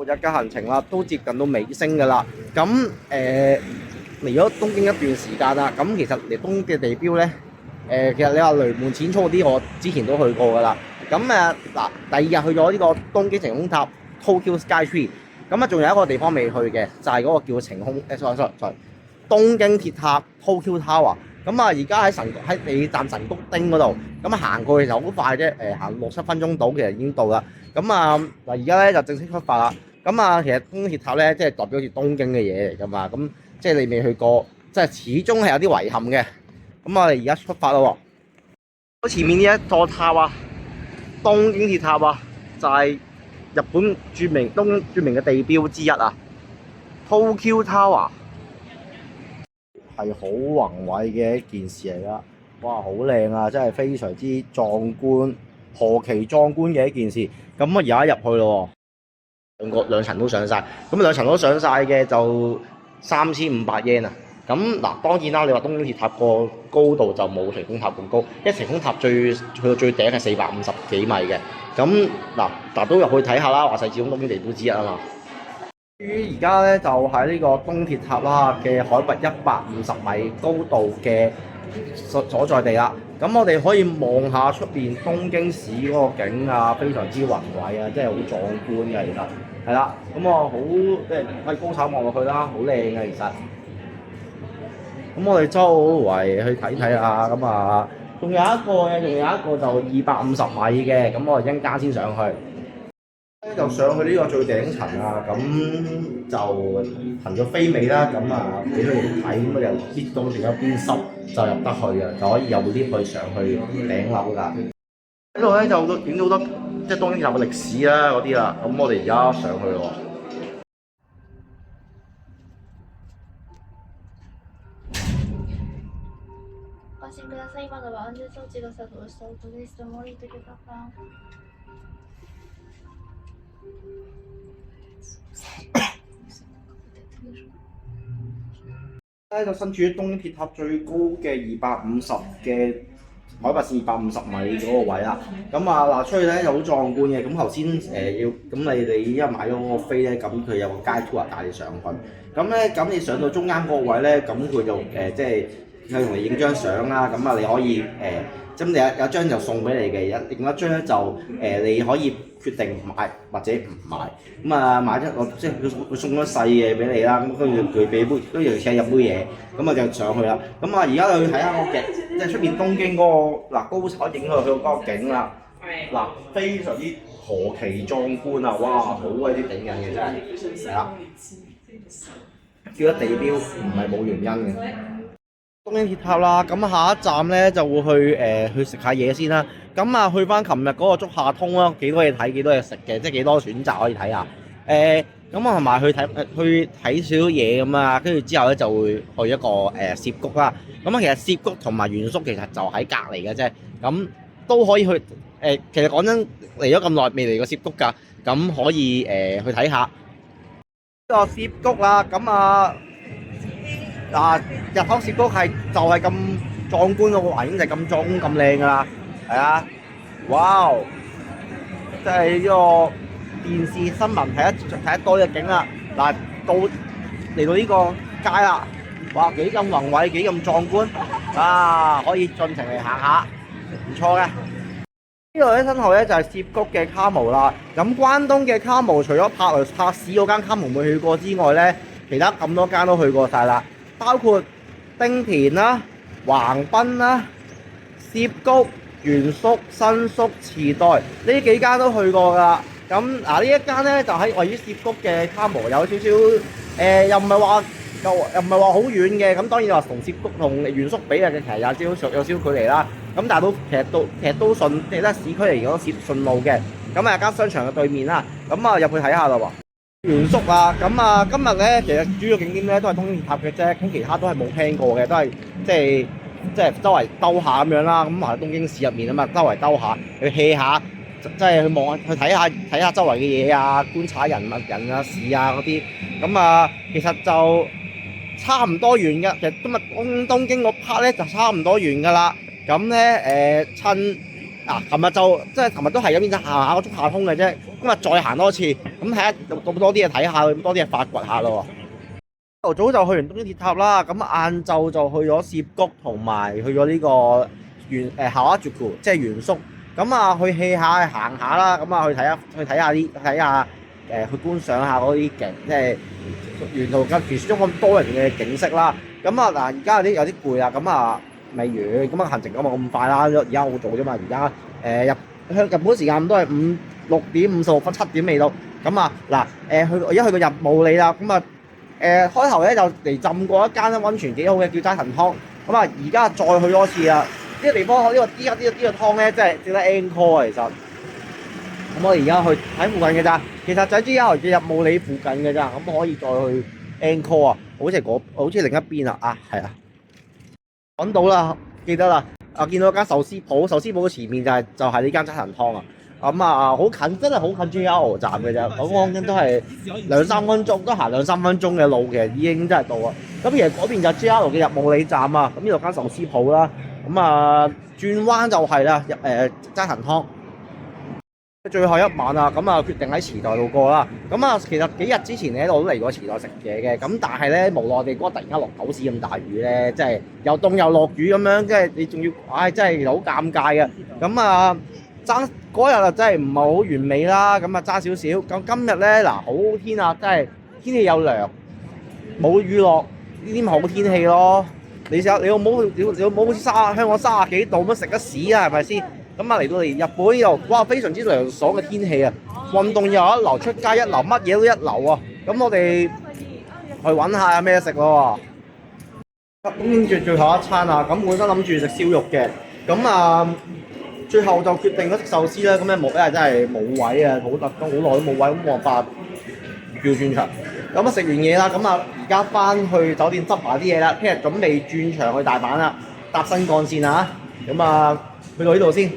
日嘅行程啦，都接近到尾聲㗎啦。咁嚟咗東京一段時間啦，咁其實嚟東京嘅地標咧，其實你話雷門淺草嗰啲，我之前都去過㗎啦。咁嗱，第二日去咗呢個東京晴空塔 Tokyo Sky Tree，咁仲有一個地方未去嘅，就係、是、嗰個叫晴空sorry，東京鐵塔 Tokyo Tower。而家喺地鐵站神谷町嗰度，行過去就好快啫，行6-7分鐘到，其實已經到啦。而家咧就正式出發啦。其實東京鐵塔咧，即係代表住東京嘅嘢嚟㗎嘛。即係你未去過，即係始終係有啲遺憾嘅。我哋而家出發啦喎！前面呢一座塔啊，東京鐵塔啊，就係、是、日本東京著名嘅地標之一啊 ，Tokyo Tower。係好宏偉嘅一件事嚟㗎，哇！好靚啊，真係非常之壯觀，何其壯觀嘅一件事。而家入去咯喎，兩層都上晒，兩層都上晒嘅就3500 yen 啊。當然啦，你話東京鐵塔個高度就冇晴空塔咁高，因為晴空塔去到最頂係450幾米嘅。都入去睇下啦，話晒始終東京地標之一啊嘛。而家咧就喺呢個東鐵塔啦嘅海拔150米高度嘅所在地啦。我哋可以望下出邊東京市嗰個景啊，非常之宏偉啊，真係好壯觀嘅。其實係啦，好即係喺高手望落去啦，好靚嘅其實。我哋周圍去睇睇啊，仲有一個就250米嘅，我哋一陣間先上去。就上去呢個最頂層啊，就行咗飛尾啦，俾佢哋睇，又知道仲有邊濕就入得去啊，就可以有 lift 去上去頂樓㗎。呢度咧就影到好多即係東京有嘅歷史啦嗰啲啦，我哋而家上去咯。ご安心ください。今のは安全装置が作動した音です。降りてください。就身處於東京鐵塔最高嘅250嘅海拔線250米嗰個位啦。出去咧就好壯觀嘅。頭先你因為買咗嗰個飛咧，佢有個街 tour 帶你上去。你上到中間嗰個位咧，佢就即係佢同你影張相啦。你可以你有張就送俾你嘅，另一張咧就你可以決定買或者唔買。買咗即係佢送咗細嘢俾你啦，跟住佢俾杯，跟住請飲杯嘢，就上去啦。而家去睇下個景，即係出邊東京嗰個高手影落去嗰個景啦。非常之何其壯觀啊！哇，好鬼啲頂癮嘅真係，係啦，叫咗地標唔係冇原因嘅。東京鐵塔啦，下一站咧就會去食下嘢先啦。去翻琴日嗰個竹下通啦，幾多嘢睇，幾多嘢食嘅，即係幾多選擇可以睇下。同埋去睇少少嘢跟住之後咧就會去一個涉谷啦。其實涉谷同埋原宿其實就喺隔離嘅啫，都可以去其實講真嚟咗咁耐未嚟過涉谷㗎，可以去睇下呢個涉谷啦。日頭涉谷就係咁壯觀，個環境就係咁壯觀咁靚㗎啦，係啊！哇！即係呢個電視新聞睇得多嘅景啦。嚟到呢個街啦，哇！幾咁宏偉，幾咁壯觀啊！可以盡情嚟行下，唔錯嘅。呢度咧身後咧就係涉谷嘅卡模啦。關東嘅卡模除咗柏市嗰間卡模未去過之外咧，其他咁多間都去過晒啦。包括丁田啦、橫濱啦、涉谷、原宿、新宿、池袋呢幾間都去過㗎啦。呢一間咧就喺位於涉谷嘅卡模，有少少又唔係話好遠嘅。當然話同涉谷同原宿比其實有少少距離啦。但係其實都順，即係市區嚟講順路嘅。間商場嘅對面啦。入去睇下啦喎。原宿啊，今日咧其實主要景點咧都係東京鐵塔嘅啫，其他都係冇聽過嘅，都係即係周圍兜下咁樣啦。喺東京市入面啊嘛，周圍兜下去 hea 下，即係去望去睇下周圍嘅嘢啊，觀察人啊事啊嗰啲。其實就差唔多完㗎。其實今日東京嗰 part 咧就差唔多完㗎啦。趁琴日就即係琴日都係咁樣行下個竹下通嘅啫。今日再行多次，咁睇下多啲嘢睇下，多啲嘢發掘下咯。朝頭早就去完東京鐵塔啦，咁晏晝就去咗涉谷同埋去咗呢個夏瓦絕庫，即係原宿。咁啊去 hea 下行下啦，咁啊去睇下去觀賞下嗰啲景，即係沿途嘅傳説中咁多人嘅景色啦。咁啊嗱，而家有啲攰啦，咁啊未完，咁啊行程咁啊咁快啦，而家好早啫嘛，而家日本時間都係6:56， 7點未到。咁啊嗱而家去個日暮里啦，咁啊開頭咧就嚟浸過一間溫泉幾好嘅叫齋藤湯，咁啊而家再去多次啦。呢個地方呢個湯咧，真係值得 encore 啊！其實，咁我哋而家去喺附近嘅咋，其實就喺 JR 嘅日暮里附近嘅咋，咁可以再去 encore 啊！好似另一邊啊，係啊，揾到啦，記得啦，見到間壽司鋪嘅前面就係呢間齋藤湯啊！咁啊好近，真係好近 JR 站嘅咋，我講緊都係2-3分鐘，都行2-3分鐘嘅路，其實已經真係到啊！咁其實嗰邊就 JR 嘅日暮里站啊，咁呢度間壽司鋪啦。咁啊，轉彎就係啦，齋藤湯。最後一晚啊，咁啊決定喺池袋度過啦。咁啊，其實幾日之前咧我都嚟過池袋食嘢嘅，咁但係咧無奈地嗰突然間落狗屎咁大雨咧，即係又凍又落雨咁樣，即係你仲要，真係好尷尬嘅。咁啊，爭嗰日啊真係唔係好完美啦，咁啊爭少少。咁今日咧嗱好天啊，真係天氣又涼，冇雨落，呢啲咪好天氣咯。你好似香港30幾度咁食得屎啊，係咪先？咁啊嚟到日本又哇非常之涼爽嘅天氣啊，運動又一流，出街一流，乜嘢都一流啊！咁我哋去揾下有咩食咯喎。咁最後一餐啊，咁本身諗住食燒肉嘅，咁啊最後就決定咗食壽司啦。咁咧真係冇位啊，好耐都冇位，咁冇辦法叫轉場。咁啊食完嘢啦，咁啊而家翻去酒店執埋啲嘢啦，聽日準備轉場去大阪啦，搭新幹線啊，咁啊去到呢度先。